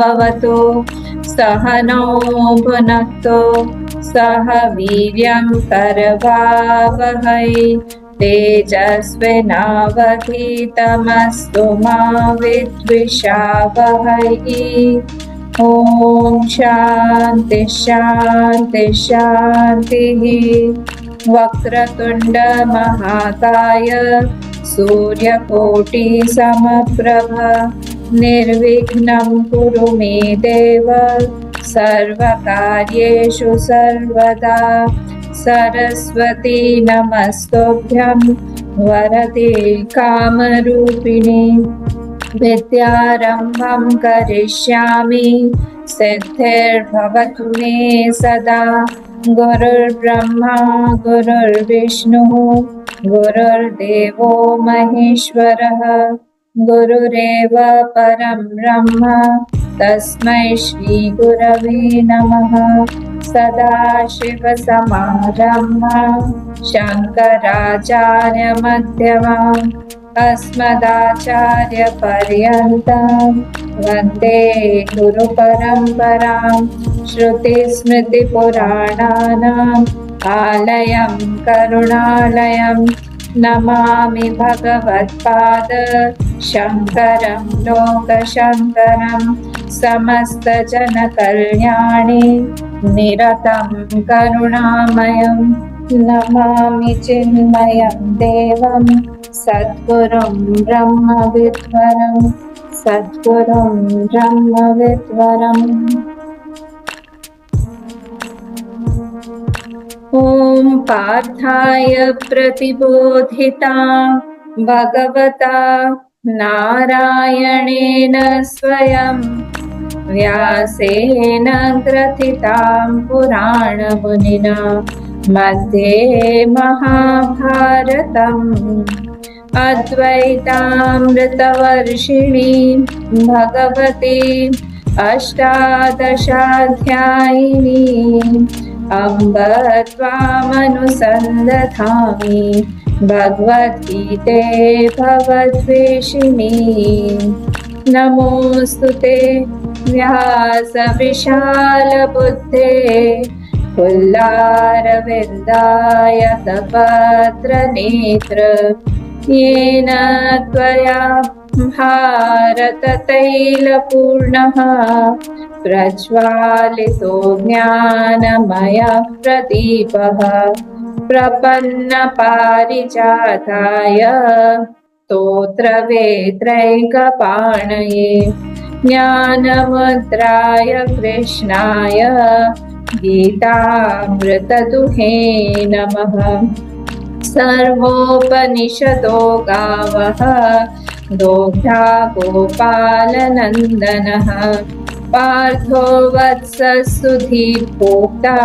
भवतु सहनौ भुनक्तु सह वीर्यं करवावहै तेजस्विनावधीतमस्तु मा विद्विषावहै। ॐ शान्ति शान्ति शान्तिः। वक्रतुण्ड महाकाय सूर्यकोटि समप्रभ निर्विघ्नं कुरु मे देव सर्वकार्येषु सर्वदा। सरस्वती नमस्तुभ्यं वरदे कामरूपिणे विद्यारम्भं करिष्यामि सिद्धिर्भवतु मे सदा। गुरुर्ब्रह्मा गुरुर्विष्णुः गुरुर्देवो महेश्वरः गुरुरेव परं ब्रह्म तस्मै श्री गुरवे नमः। सदाशिवसमारम्भां शङ्कराचार्यमध्यमाम् अस्मदाचार्यपर्यन्तां वन्दे गुरुपरम्परां। श्रुतिस्मृतिपुराणानाम् आलयं करुणालयं नमामि भगवत्पाद शङ्करं लोकशङ्करं समस्तजनकल्याणे निरतं करुणामयं नमामि चिन्मयं देवं सद्गुरुं ब्रह्मविद्वरं सद्गुरुं ब्रह्मविद्वरम्। ॐ पार्थाय प्रतिबोधिता भगवता नारायणेन स्वयं व्यासेन ग्रथितां पुराणमुनिना मध्ये महाभारतम् अद्वैतामृतवर्षिणीं भगवती अष्टादशाध्यायिनीं अम्ब त्वामनुसन्दधामि भगवद्गीते भवद्वेषिणी। नमोऽस्तु ते व्यासविशालबुद्धे फुल्लारविन्दायतपत्रनेत्र येन त्वया भारततैलपूर्णः प्रज्वालितो ज्ञानमयः प्रदीपः प्रपन्नपारिजाताय स्तोत्रवेत्रैकपाणये ज्ञानमुद्राय कृष्णाय गीतामृतदुहे नमः। सर्वोपनिषदो गावः दोग्धा गोपालनन्दनः पार्थो वत्ससुधीर्भोक्ता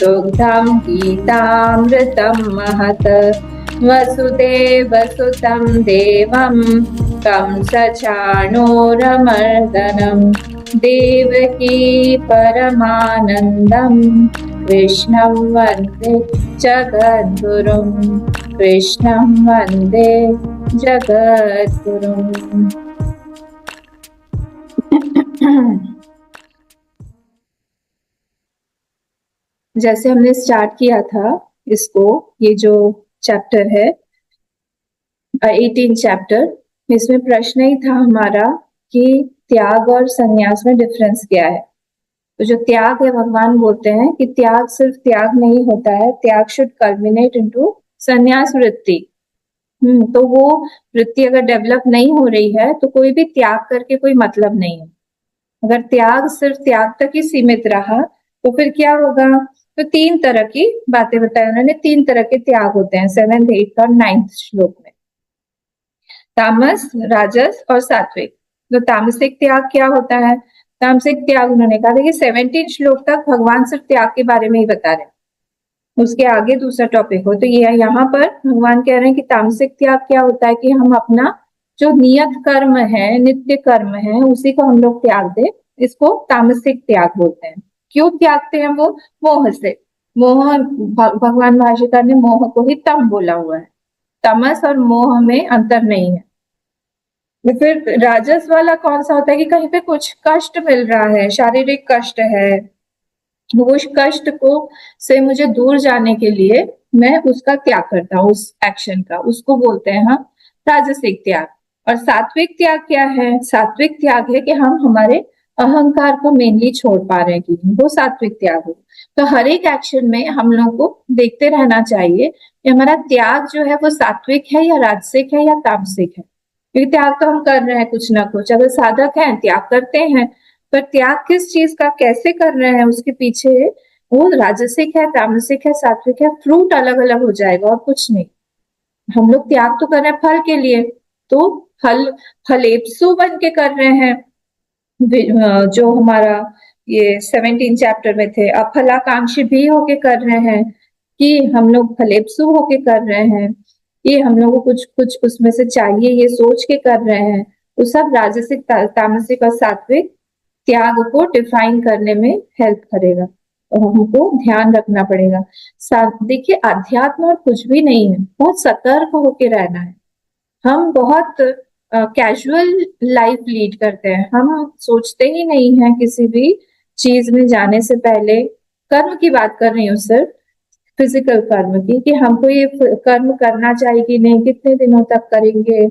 दुग्धं गीतामृतं महत्। वसुदेवसुतं देवं कंसचाणूरमर्दनं देवकी परमानन्दं कृष्णं वन्दे जगद्गुरुं कृष्णं वन्दे जगद्गुरुम्। जैसे हमने स्टार्ट किया था इसको, ये जो चैप्टर है 18 चैप्टर, इसमें प्रश्न ही था हमारा कि त्याग और संन्यास में डिफरेंस क्या है। तो जो त्याग है, भगवान बोलते हैं कि त्याग सिर्फ त्याग नहीं होता है, त्याग शुड कल्मिनेट इनटू संन्यास वृत्ति। तो वो वृत्ति अगर डेवलप नहीं हो रही है तो कोई भी त्याग करके कोई मतलब नहीं है। अगर त्याग सिर्फ त्याग तक ही सीमित रहा तो फिर क्या होगा। तो 3 तरह की बातें बताई उन्होंने, 3 तरह के त्याग होते हैं 7th, 8th और 9th श्लोक में, तामस, राजस और सात्विक। तो तामसिक त्याग क्या होता है? तामसिक त्याग उन्होंने कहा था कि 17 श्लोक तक भगवान सिर्फ त्याग के बारे में ही बता रहे हैं, उसके आगे दूसरा टॉपिक हो। तो ये यहाँ पर भगवान कह रहे हैं कि तामसिक त्याग क्या होता है कि हम अपना जो नियत कर्म है, नित्य कर्म है, उसी को हम लोग त्याग दे, इसको तामसिक त्याग बोलते हैं। क्यों त्यागते हैं? वो मोह से। मोह, भगवान भाष्यकार ने मोह को ही तम बोला हुआ है, तमस और मोह में अंतर नहीं है। फिर राजस वाला कौन सा होता है कि कहीं पे कुछ कष्ट मिल रहा है, शारीरिक कष्ट है, वो उस कष्ट को से मुझे दूर जाने के लिए मैं उसका त्याग करता हूँ, उस एक्शन का, उसको बोलते हैं हम राजसिक त्याग। और सात्विक त्याग क्या है? सात्विक त्याग है कि हम हमारे अहंकार को मेनली छोड़ पा रहे हैं कि वो सात्विक त्याग हो। तो हर एक एक्शन में हम लोग को देखते रहना चाहिए कि हमारा त्याग जो है वो सात्विक है या राजसिक है या तामसिक है, क्योंकि त्याग तो हम कर रहे हैं कुछ ना कुछ, अगर साधक हैं त्याग करते हैं, पर त्याग किस चीज का कैसे कर रहे हैं उसके पीछे वो राजसिक है, तामसिक है, सात्विक है, फ्रूट अलग अलग हो जाएगा और कुछ नहीं। हम लोग त्याग तो कर रहे हैं फल के लिए, तो फल फलेप्सु बन के कर रहे हैं। जो हमारा ये 17 चैप्टर में थे, अब फलाकांक्षी भी होके कर रहे हैं कि हम लोग फलेप्सु होके कर रहे हैं, ये हम लोग को कुछ कुछ उसमें से चाहिए ये सोच के कर रहे हैं। वो सब राजसिक तामसिक और सात्विक त्याग को डिफाइन करने में हेल्प करेगा, और हमको ध्यान रखना पड़ेगा। देखिए अध्यात्म और कुछ भी नहीं है, बहुत सतर्क होके रहना है। हम बहुत कैजुअल लाइफ लीड करते हैं, हम सोचते ही नहीं है किसी भी चीज में जाने से पहले। कर्म की बात कर रही हूँ सिर्फ, फिजिकल कर्म की, कि हमको ये कर्म करना चाहिए कि नहीं, कितने दिनों तक करेंगे,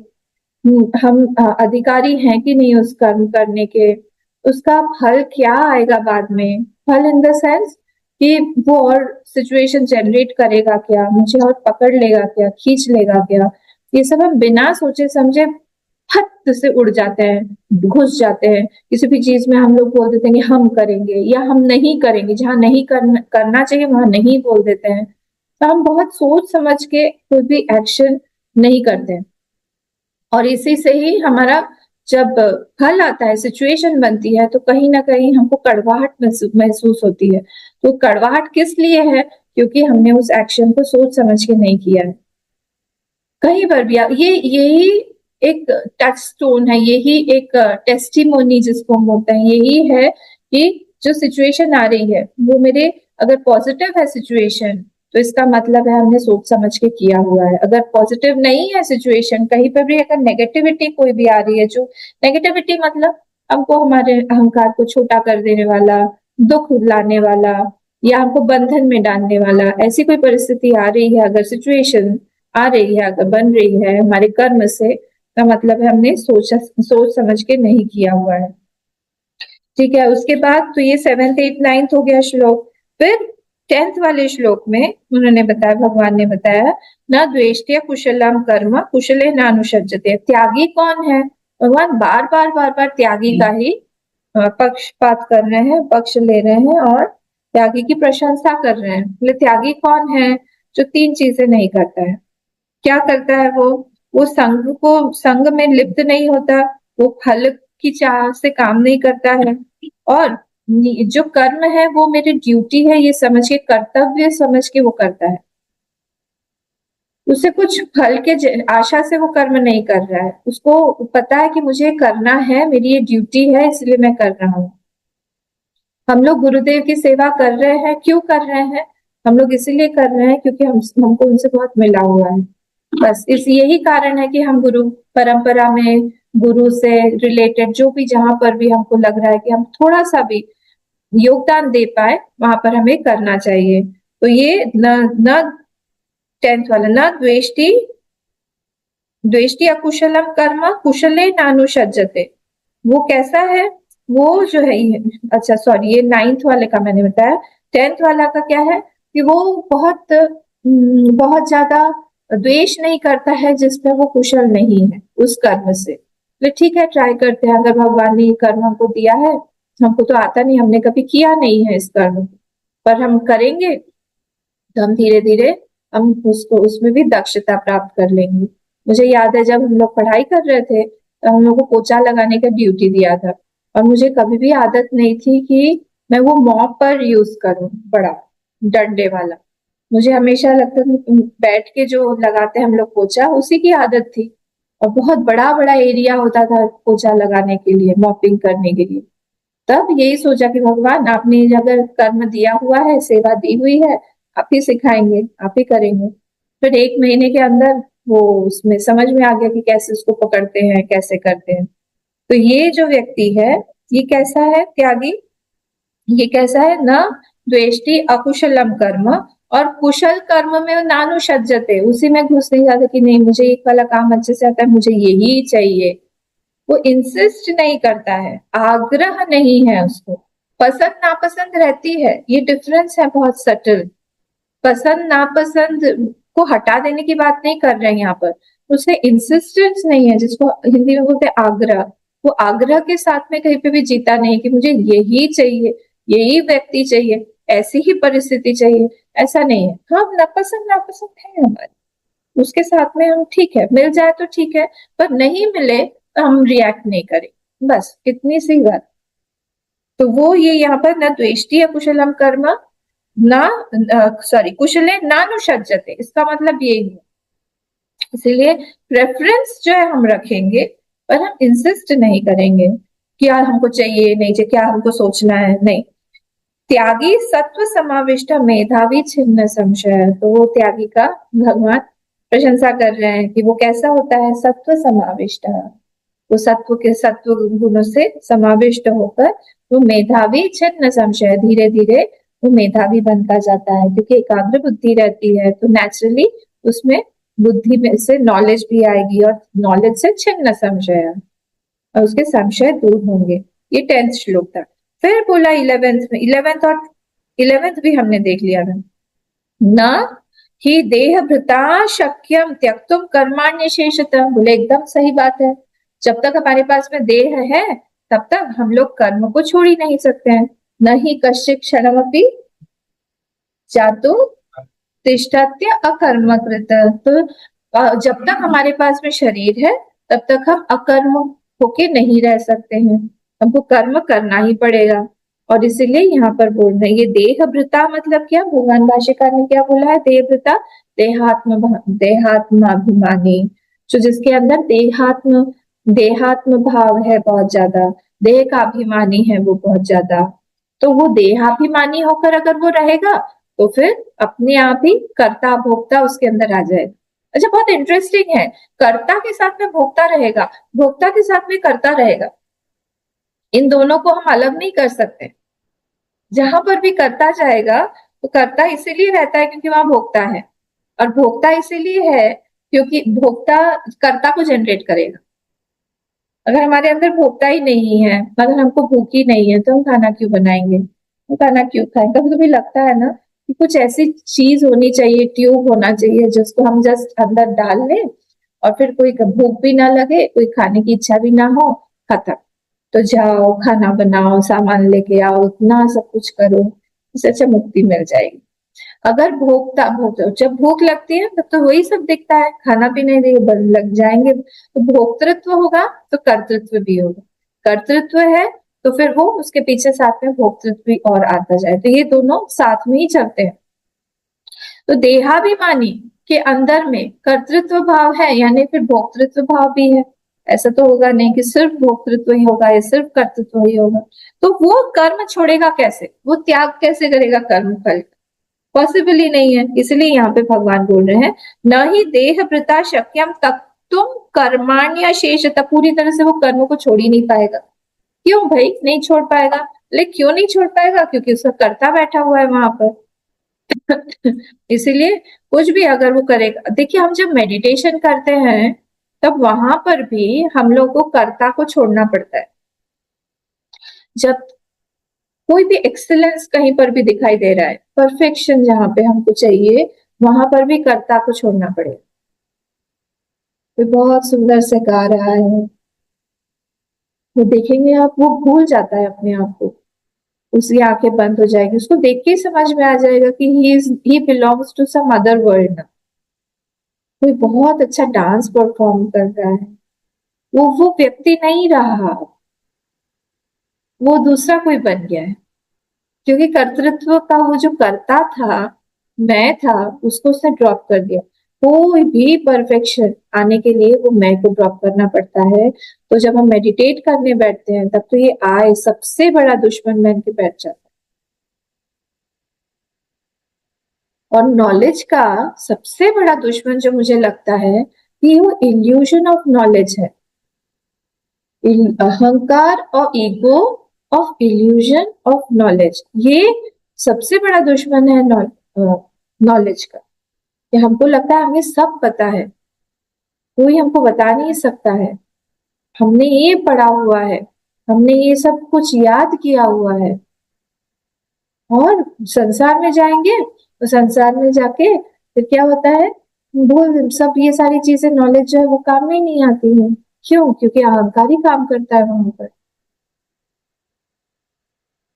हम अधिकारी हैं कि नहीं उस कर्म करने के, उसका फल क्या आएगा बाद में, फल इन द सेंस कि वो और सिचुएशन जनरेट करेगा क्या, मुझे और पकड़ लेगा क्या, खींच लेगा क्या, ये सब हम बिना सोचे समझे फट से उड़ जाते हैं, घुस जाते हैं किसी भी चीज में। हम लोग बोल देते हैं कि हम करेंगे या हम नहीं करेंगे, जहां नहीं करना चाहिए वहां नहीं बोल देते हैं। तो हम बहुत सोच समझ के कोई भी एक्शन नहीं करते हैं, और इसी से ही हमारा जब फल आता है, सिचुएशन बनती है, तो कहीं ना कहीं हमको कड़वाहट महसूस होती है। तो कड़वाहट किस लिए है? क्योंकि हमने उस एक्शन को सोच समझ के नहीं किया है। कहीं पर भी ये यही एक टच स्टोन है, यही एक टेस्टिमोनी जिसको हम बोलते हैं, यही है कि जो सिचुएशन आ रही है वो मेरे, अगर पॉजिटिव है सिचुएशन तो इसका मतलब है हमने सोच समझ के किया हुआ है। अगर पॉजिटिव नहीं है सिचुएशन, कहीं पर भी अगर नेगेटिविटी कोई भी आ रही है, जो नेगेटिविटी मतलब हमको हमारे अहंकार को छोटा कर देने वाला, दुख लाने वाला, या हमको बंधन में डालने वाला, ऐसी कोई परिस्थिति आ रही है, अगर सिचुएशन आ रही है, अगर बन रही है हमारे कर्म से, का मतलब है हमने सोच समझ के नहीं किया हुआ है। ठीक है, उसके बाद तो ये 7th 8th 9th हो गया श्लोक। फिर 10th वाले श्लोक में उन्होंने बताया, भगवान ने बताया, न द्वेष्टिया कुशलम कर्म कुशले न अनुषज्यते। त्यागी कौन है? भगवान बार बार बार बार त्यागी का ही पक्षपात कर रहे हैं, पक्ष ले रहे हैं और त्यागी की प्रशंसा कर रहे हैं। बोले त्यागी कौन है? जो 3 चीजें नहीं करता है। क्या करता है वो संग में लिप्त नहीं होता, वो फल की चाह से काम नहीं करता है, और जो कर्म है वो मेरी ड्यूटी है ये समझ के, कर्तव्य समझ के वो करता है। उसे कुछ फल के आशा से वो कर्म नहीं कर रहा है, उसको पता है कि मुझे करना है, मेरी ये ड्यूटी है इसलिए मैं कर रहा हूँ। हम लोग गुरुदेव की सेवा कर रहे हैं, क्यों कर रहे हैं? हम लोग इसीलिए कर रहे हैं क्योंकि हमको उनसे बहुत मिला हुआ है। बस इस यही कारण है कि हम गुरु परंपरा में, गुरु से रिलेटेड जो भी, जहां पर भी हमको लग रहा है कि हम थोड़ा सा भी योगदान दे पाए, वहां पर हमें करना चाहिए। तो ये न न 10th वाला, न द्वेष्टि द्वेष्टि अकुशलम कर्म कुशले नानुषज्यते, वो कैसा है? वो जो है ये, अच्छा सॉरी, ये 9th वाले का मैंने बताया। 10th वाला का क्या है कि वो बहुत ज्यादा द्वेष नहीं करता है जिसमें वो कुशल नहीं है उस कर्म से। तो ठीक है, ट्राई करते हैं, अगर भगवान ने ये कर्म हमको दिया है, हमको तो आता नहीं, हमने कभी किया नहीं है इस कर्म को, पर हम करेंगे तो हम धीरे धीरे हम उसको उसमें भी दक्षता प्राप्त कर लेंगे। मुझे याद है जब हम लोग पढ़ाई कर रहे थे तो हम लोग को पोछा लगाने का ड्यूटी दिया था, और मुझे कभी भी आदत नहीं थी कि मैं वो मॉप पर यूज करूं, बड़ा डंडे वाला। मुझे हमेशा लगता था बैठ के जो लगाते हैं हम लोग पोछा, उसी की आदत थी, और बहुत बड़ा बड़ा एरिया होता था पोछा लगाने के लिए, मॉपिंग करने के लिए। तब यही सोचा कि भगवान आपने अगर कर्म दिया हुआ है, सेवा दी हुई है, आप ही सिखाएंगे, आप ही करेंगे। फिर 1 महीने के अंदर वो उसमें समझ में आ गया कि कैसे उसको पकड़ते हैं, कैसे करते हैं। तो ये जो व्यक्ति है, ये कैसा है त्यागी? ये कैसा है? न द्वेष्टि अकुशलम कर्म, और कुशल कर्म में नानुषज्जते, उसी में घुस नहीं जाता कि नहीं मुझे एक वाला काम अच्छे से आता है, मुझे यही चाहिए। वो इंसिस्ट नहीं करता है, आग्रह नहीं है उसको। पसंद नापसंद रहती है, ये डिफरेंस है बहुत सटल। पसंद नापसंद को हटा देने की बात नहीं कर रहे हैं यहाँ पर, उससे इंसिस्टेंस नहीं है, जिसको हिंदी में बोलते हैं आग्रह। वो आग्रह के साथ में कहीं पे भी जीता नहीं कि मुझे यही चाहिए, यही व्यक्ति चाहिए, ऐसी ही परिस्थिति चाहिए, ऐसा नहीं है। हाँ, नापसंद नापसंद है हमारी, उसके साथ में हम ठीक है, मिल जाए तो ठीक है, पर नहीं मिले तो हम रिएक्ट नहीं करें, बस इतनी सी बात। तो वो ये यहाँ पर न द्वेष्टि अकुशलम कर्म, ना सॉरी कुशले नानुषज्जते, इसका मतलब यही है। इसीलिए प्रेफरेंस जो है हम रखेंगे, पर हम इंसिस्ट नहीं करेंगे कि यार हमको चाहिए नहीं चाहिए, क्या हमको सोचना है, नहीं। त्यागी सत्व समाविष्ट मेधावी छिन्न संशय, तो वो त्यागी का भगवान प्रशंसा कर रहे हैं कि वो कैसा होता है, सत्व समाविष्ट। वो सत्व के सत्व गुणों से समाविष्ट होकर वो मेधावी छिन्न संशय, धीरे धीरे वो मेधावी बनता जाता है, क्योंकि एकाग्र बुद्धि रहती है तो नेचुरली उसमें बुद्धि में से नॉलेज भी आएगी, और नॉलेज से छिन्न संशय, और उसके संशय दूर होंगे। ये 10th श्लोक था। फिर बोला 11th में, 11th और 11th भी हमने देख लिया था। न ही देह भृता शक्यम त्यक्तुम कर्माण्य शेषतः, बोले एकदम सही बात है। जब तक हमारे पास में देह है तब तक हम लोग कर्म को छोड़ ही नहीं सकते हैं। न ही कश्चित क्षणमपि जातु तिष्ठत्य अकर्मकृत, तो जब तक हमारे पास में शरीर है तब तक हम अकर्म होके नहीं रह सकते हैं, हमको कर्म करना ही पड़ेगा। और इसीलिए यहाँ पर बोल रहे हैं ये देहभृता, मतलब क्या, भगवान भाष्यकार ने क्या बोला है, देहभृता देहात्माभिमानी, जो जिसके अंदर देहात्म भाव है बहुत ज्यादा, देह का अभिमानी है वो बहुत ज्यादा। तो वो देहाभिमानी होकर अगर वो रहेगा तो फिर अपने आप ही कर्ता भोक्ता उसके अंदर आ जाएगा। अच्छा, बहुत इंटरेस्टिंग है, कर्ता के साथ में भोक्ता रहेगा, भोक्ता के साथ में कर्ता रहेगा, इन दोनों को हम अलग नहीं कर सकते। जहां पर भी कर्ता जाएगा तो कर्ता इसीलिए रहता है क्योंकि वहां भोक्ता है, और भोक्ता इसीलिए है क्योंकि भोक्ता कर्ता को जनरेट करेगा। अगर हमारे अंदर भोक्ता ही नहीं है, अगर हमको भूख ही नहीं है, तो हम खाना क्यों बनाएंगे, हम खाना क्यों खाएंगे? कभी कभी लगता है ना कि कुछ ऐसी चीज होनी चाहिए, ट्यूब होना चाहिए जिसको हम जस्ट अंदर डाल लें, और फिर कोई भूख भी ना लगे, कोई खाने की इच्छा भी ना हो, खत्म। तो जाओ खाना बनाओ, सामान लेके आओ, इतना सब कुछ करो, इससे अच्छा मुक्ति मिल जाएगी। अगर जब भूख लगती है तब तो वही सब दिखता है, खाना पीने लग जाएंगे, तो भोक्तृत्व होगा तो कर्तृत्व भी होगा, कर्तृत्व है तो फिर वो उसके पीछे साथ में भोक्तृत्व भी और आता जाए, तो ये दोनों साथ में ही चलते हैं। तो देहाभिमानी के अंदर में कर्तृत्व भाव है, यानी फिर भोक्तृत्व भाव भी है। ऐसा तो होगा नहीं कि सिर्फ भोक्तृत्व ही होगा या सिर्फ कर्तृत्व ही होगा। तो वो कर्म छोड़ेगा कैसे, वो त्याग कैसे करेगा कर्म फल? पॉसिबल ही नहीं है। इसलिए यहाँ पे भगवान बोल रहे हैं न ही देह वृता शक्यम तक तुम कर्माण्य शेष, तक पूरी तरह से वो कर्म को छोड़ ही नहीं पाएगा। क्यों भाई नहीं छोड़ पाएगा? लेकिन क्यों नहीं छोड़ पाएगा? क्योंकि उसका कर्ता बैठा हुआ है वहां पर। इसीलिए कुछ भी अगर वो करेगा, देखिए हम जब मेडिटेशन करते हैं तब वहां पर भी हम लोग को कर्ता को छोड़ना पड़ता है। जब कोई भी एक्सीलेंस कहीं पर भी दिखाई दे रहा है, परफेक्शन जहां पे हमको चाहिए, वहां पर भी कर्ता को छोड़ना पड़ेगा। वो बहुत सुंदर से गा रहा है, वो देखेंगे आप, वो भूल जाता है अपने आप को, उसकी आंखें बंद हो जाएगी, उसको देख के ही समझ में आ जाएगा कि ही belongs to some other world. कोई बहुत अच्छा डांस परफॉर्म कर रहा है, वो व्यक्ति नहीं रहा, वो दूसरा कोई बन गया है, क्योंकि कर्तृत्व का वो जो कर्ता था, मैं था, उसको उसने ड्रॉप कर दिया। कोई भी परफेक्शन आने के लिए वो मैं को ड्रॉप करना पड़ता है। तो जब हम मेडिटेट करने बैठते हैं तब तो ये आए सबसे बड़ा दुश्मन बन के बैठ जाता और नॉलेज का सबसे बड़ा दुश्मन जो मुझे लगता है कि वो इल्यूजन ऑफ नॉलेज है। अहंकार और ego of illusion of knowledge, ये सबसे बड़ा दुश्मन है नॉलेज का। कि हमको लगता है हमें सब पता है, कोई हमको बता नहीं सकता है, हमने ये पढ़ा हुआ है, हमने ये सब कुछ याद किया हुआ है। और संसार में जाएंगे तो संसार में जाके फिर क्या होता है, भूल सब ये सारी चीजें, नॉलेज जो है वो काम में ही नहीं आती है। क्यों? क्योंकि अहंकार ही काम करता है वहां पर।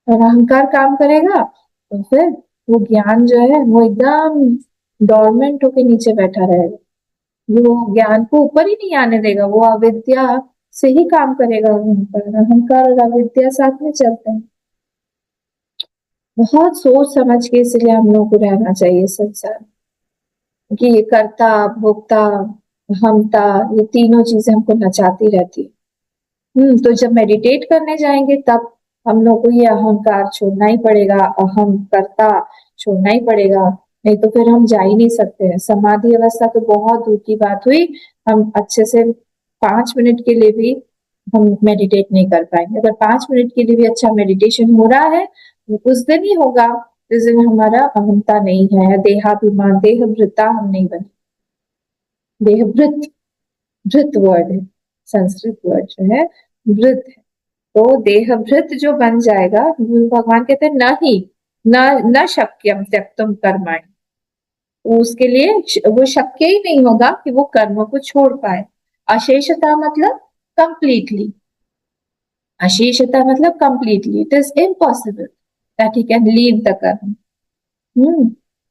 और अहंकार काम करेगा तो फिर वो ज्ञान जो है वो एकदम डोरमेंट होके नीचे बैठा रहेगा, वो ज्ञान को ऊपर ही नहीं आने देगा, वो अविद्या से ही काम करेगा वहां पर। अहंकार और अविद्या साथ में चलते हैं। बहुत सोच समझ के इसलिए हम लोग को रहना चाहिए संसार कि ये कर्ता भोक्ता अहमता, ये तीनों चीजें हमको नचाती रहती है। तो जब मेडिटेट करने जाएंगे तब हम लोग को ये अहंकार छोड़ना ही पड़ेगा, अहम कर्ता छोड़ना ही पड़ेगा, नहीं तो फिर हम जा ही नहीं सकते हैं। समाधि अवस्था तो बहुत दूर की बात हुई, हम अच्छे से 5 मिनट के लिए भी हम मेडिटेट नहीं कर पाएंगे। अगर 5 मिनट के लिए भी अच्छा मेडिटेशन हो रहा है वो उस दिन ही होगा जिस दिन हमारा अहमता नहीं है, देहाभिमान देहभृता हम नहीं बने। देहभृत, भृत वर्ड है, संस्कृत वर्ड जो है भृत है। तो देहभृत जो बन जाएगा, भगवान कहते हैं न ही न न शक्यम त्यक्तुम कर्माणि, उसके लिए वो शक्य ही नहीं होगा कि वो कर्म को छोड़ पाए। अशेषता मतलब कंप्लीटली, अशेषता मतलब completely, it is impossible that he can leave the कर्म।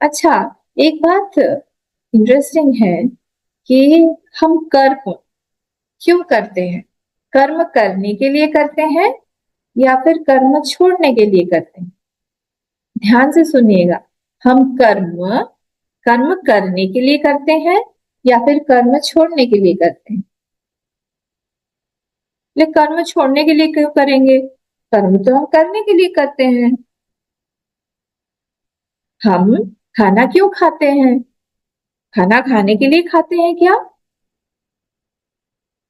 अच्छा, एक बात इंटरेस्टिंग है कि हम कर्म क्यों करते हैं? कर्म करने के लिए करते हैं या फिर कर्म छोड़ने के लिए करते हैं? ध्यान से सुनिएगा, हम कर्म कर्म करने के लिए करते हैं या फिर कर्म छोड़ने के लिए करते हैं? लेकिन कर्म छोड़ने के लिए क्यों करेंगे? कर्म तो हम करने के लिए करते हैं। हम खाना क्यों खाते हैं? खाना खाने के लिए खाते हैं क्या?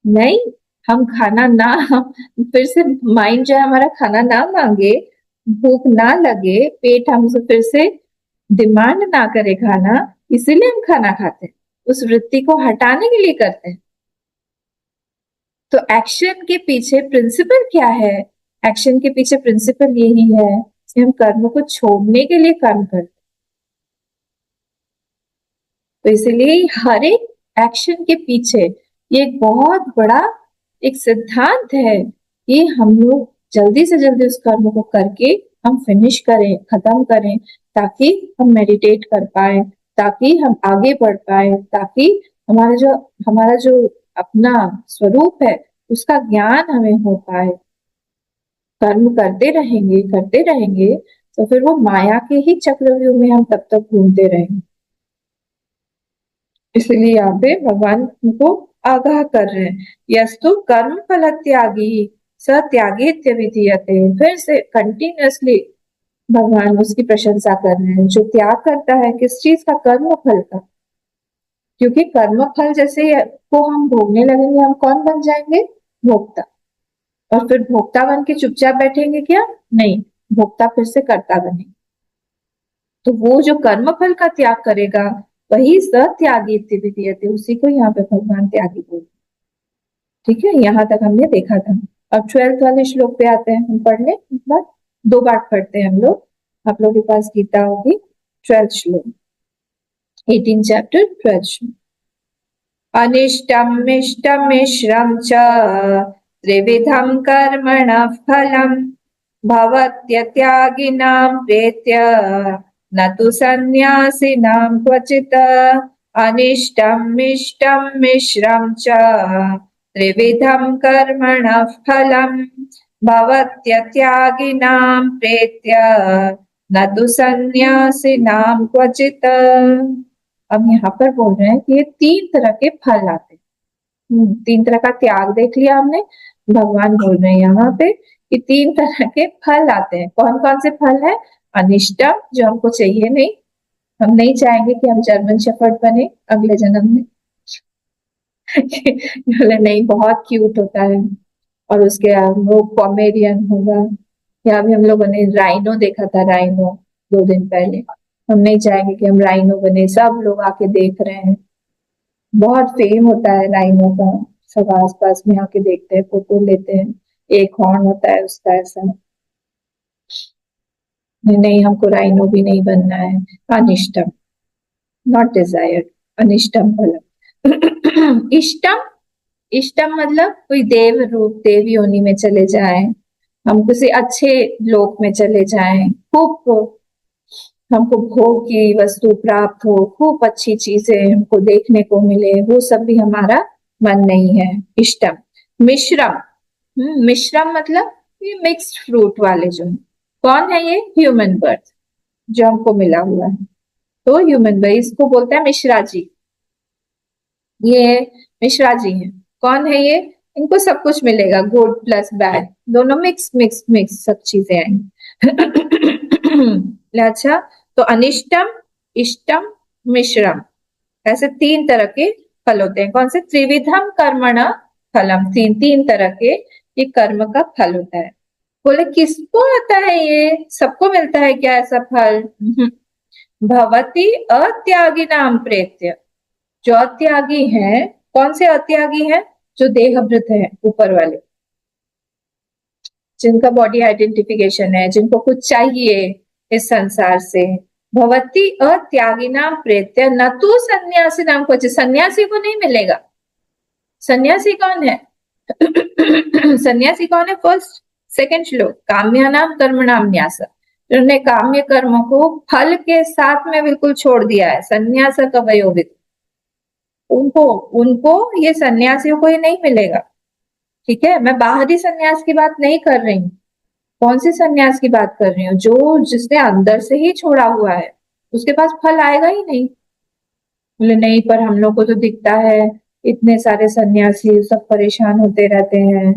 नहीं, हम खाना ना, फिर से माइंड जो है हमारा खाना ना मांगे, भूख ना लगे, पेट हमसे फिर से डिमांड ना करे खाना, इसीलिए हम खाना खाते हैं, उस वृत्ति को हटाने के लिए करते हैं। तो एक्शन के पीछे प्रिंसिपल क्या है? एक्शन के पीछे प्रिंसिपल यही है कि हम कर्म को छोड़ने के लिए कर्म करते हैं। तो इसलिए हर एक एक्शन के पीछे ये एक बहुत बड़ा एक सिद्धांत है कि हम लोग जल्दी से जल्दी उस कर्म को करके हम फिनिश करें, खत्म करें, ताकि हम मेडिटेट कर पाए, ताकि हम आगे बढ़ पाए, ताकि हमारा जो अपना स्वरूप है उसका ज्ञान हमें हो पाए। कर्म करते रहेंगे तो फिर वो माया के ही चक्रव्यूह में हम तब तक घूमते रहेंगे। इसलिए यहाँ पे भगवान हमको आगाह कर रहे हैं, यस्तु कर्म फल त्यागी स त्यागी विधीयते। फिर से कंटिन्यूअसली भगवान उसकी प्रशंसा कर रहे हैं, जो त्याग करता है किस चीज का? कर्म फल का। क्योंकि कर्म फल जैसे को हम भोगने लगेंगे, हम कौन बन जाएंगे? भोक्ता। और फिर भोक्ता बन के चुपचाप बैठेंगे क्या? नहीं, भोक्ता फिर से कर्ता बनेंगे। तो वो जो कर्म फल का त्याग करेगा वही सत्यागी विधीयते, उसी को यहाँ पे भगवान त्यागी बोलते। ठीक है, यहाँ तक हमने देखा था। अब 12th वाले श्लोक पे आते हैं, हम पढ़ लें एक बार, 2 बार पढ़ते हैं हम लोग। आप लोग के पास गीता होगी, 12th श्लोक, 18 चैप्टर 12th श्लोक। अनिष्टम इष्टम मिश्रम च त्रिविधम कर्मणः फलम् भवत्यत्यागिनां प्रेत्य न तु सन्न्यासिनां क्वचित्। अनिष्टम् इष्टं मिश्रं च त्रिविधं कर्मणः फलम् भवत्यत्यागिनां प्रेत्य न तु सन्न्यासिनां क्वचित्। अब यहाँ पर बोल रहे हैं कि ये 3 तरह के फल आते हैं। 3 तरह का त्याग देख लिया हमने, भगवान बोल रहे हैं यहाँ पे कि 3 तरह के फल आते हैं। कौन कौन से फल है? अनिष्टम, जो हमको चाहिए नहीं, हम नहीं चाहेंगे कि हम जर्मन शेफर्ड बने अगले जन्म में। बोले नहीं, बहुत क्यूट होता है। और उसके वो पॉमेरियन होगा। या अभी हम लोगों ने राइनो देखा था, राइनो 2 दिन पहले। हम नहीं चाहेंगे कि हम राइनो बने, सब लोग आके देख रहे हैं, बहुत फेम होता है राइनो का। सब आसपास में आके देखते हैं, फोटो लेते हैं। एक हॉर्न होता है उसका ऐसा। नहीं नहीं, हमको राइनो भी नहीं बनना है। अनिष्टम, नॉट डिजायर्ड। अनिष्टम फलम। इष्टम, इष्टम मतलब कोई देव रूप, देव योनि में चले जाएं, हम किसी अच्छे लोक में चले जाएं, खूब हमको भोग की वस्तु प्राप्त हो, खूब अच्छी चीजें हमको देखने को मिले, वो सब भी हमारा मन नहीं है। इष्टम। मिश्रम, मिश्रम मतलब ये मिक्स्ड फ्रूट वाले जो हैं। कौन है ये? ह्यूमन बर्थ जो हमको मिला हुआ है। तो ह्यूमन बर्थ इसको बोलते हैं मिश्रा जी। ये मिश्रा जी हैं। कौन है ये? इनको सब कुछ मिलेगा, गुड प्लस बैड, दोनों मिक्स मिक्स मिक्स सब चीजें आएंगी। अच्छा, तो अनिष्टम, इष्टम, मिश्रम, ऐसे 3 तरह के फल होते हैं। कौन से? त्रिविधम कर्मण फलम, तीन तीन तरह के ये कर्म का फल होता है। बोले किसको आता है ये? सबको मिलता है क्या ऐसा फल? भवती अत्यागी नाम प्रेत्य, जो अत्यागी हैं। कौन से अत्यागी हैं? जो देहभृत है, ऊपर वाले, जिनका बॉडी आइडेंटिफिकेशन है, जिनको कुछ चाहिए इस संसार से। भवती अत्यागी नाम प्रेत्य न तो सन्यासी नाम को, सन्यासी को नहीं मिलेगा। सन्यासी कौन है? सन्यासी कौन है? फर्स्ट सेकंड श्लोक, काम्या नाम कर्म नाम न्यास, जिन्होंने काम्य कर्म को फल के साथ में बिल्कुल छोड़ दिया है, सन्यास का वयोविद, उनको उनको ये सन्यासियों को ये नहीं मिलेगा। ठीक है, मैं बाहरी सन्यास की बात नहीं कर रही हूँ। कौन सी सन्यास की बात कर रही हूँ? जो जिसने अंदर से ही छोड़ा हुआ है, उसके पास फल आएगा ही नहीं। बोले नहीं, पर हम लोग को तो दिखता है इतने सारे सन्यासी सब परेशान होते रहते हैं।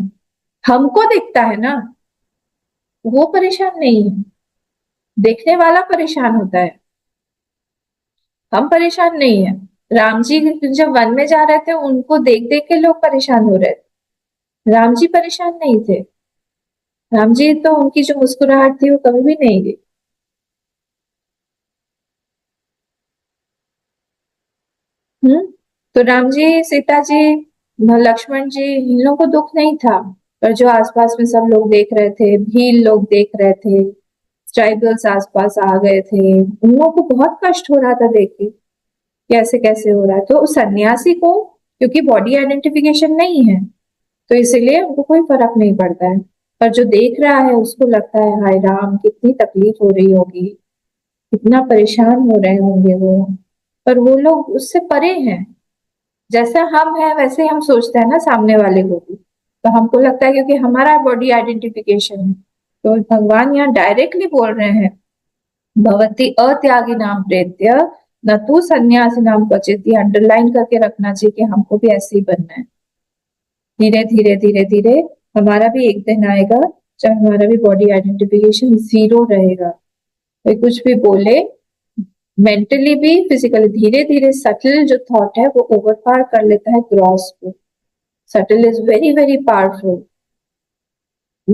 हमको दिखता है ना, वो परेशान नहीं है, देखने वाला परेशान होता है। हम परेशान नहीं है। राम जी जब वन में जा रहे थे, उनको देख देख के लोग परेशान हो रहे थे, राम जी परेशान नहीं थे। राम जी तो, उनकी जो मुस्कुराहट थी वो कभी भी नहीं गई। हम्म। तो राम जी, सीता जी, लक्ष्मण जी, इन लोगों को दुख नहीं था। पर जो आसपास में सब लोग देख रहे थे, भील लोग देख रहे थे, ट्राइबल्स आसपास आ गए थे, उन लोगों को बहुत कष्ट हो रहा था देख के, कैसे कैसे हो रहा है। तो सन्यासी को क्योंकि बॉडी आइडेंटिफिकेशन नहीं है, तो इसीलिए उनको कोई फर्क नहीं पड़ता है। पर जो देख रहा है उसको लगता है हाय राम, कितनी तकलीफ हो रही होगी, कितना परेशान हो रहे होंगे वो। पर वो लोग उससे परे हैं। जैसा हम हैं वैसे हम सोचते हैं ना सामने वाले को भी। तो हमको लगता है क्योंकि हमारा बॉडी आइडेंटिफिकेशन है, तो भगवान यहाँ डायरेक्टली बोल रहे हैं, भवती अत्यागी नाम प्रेत्य न तू सन्यासी नाम क्वचित। ये अंडरलाइन करके रखना चाहिए कि हमको भी ऐसे ही बनना है। धीरे धीरे धीरे धीरे हमारा भी एक दिन आएगा जब हमारा भी बॉडी आइडेंटिफिकेशन जीरो रहेगा। कोई कुछ भी बोले, मेंटली भी फिजिकली, धीरे धीरे सटल जो थॉट है वो ओवरपावर कर लेता है ग्रॉस को। Subtle is very very powerful.